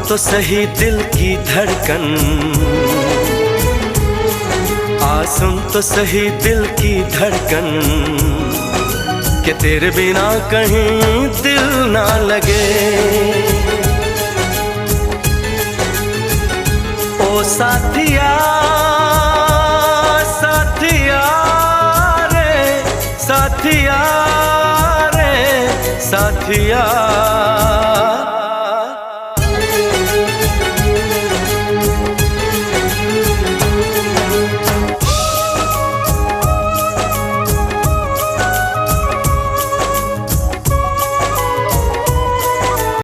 तो सही दिल की धड़कन, सुन तो सही दिल की धड़कन, कि तेरे बिना कहीं दिल ना लगे। ओ साथिया साथिया रे, साथिया रे साथिया।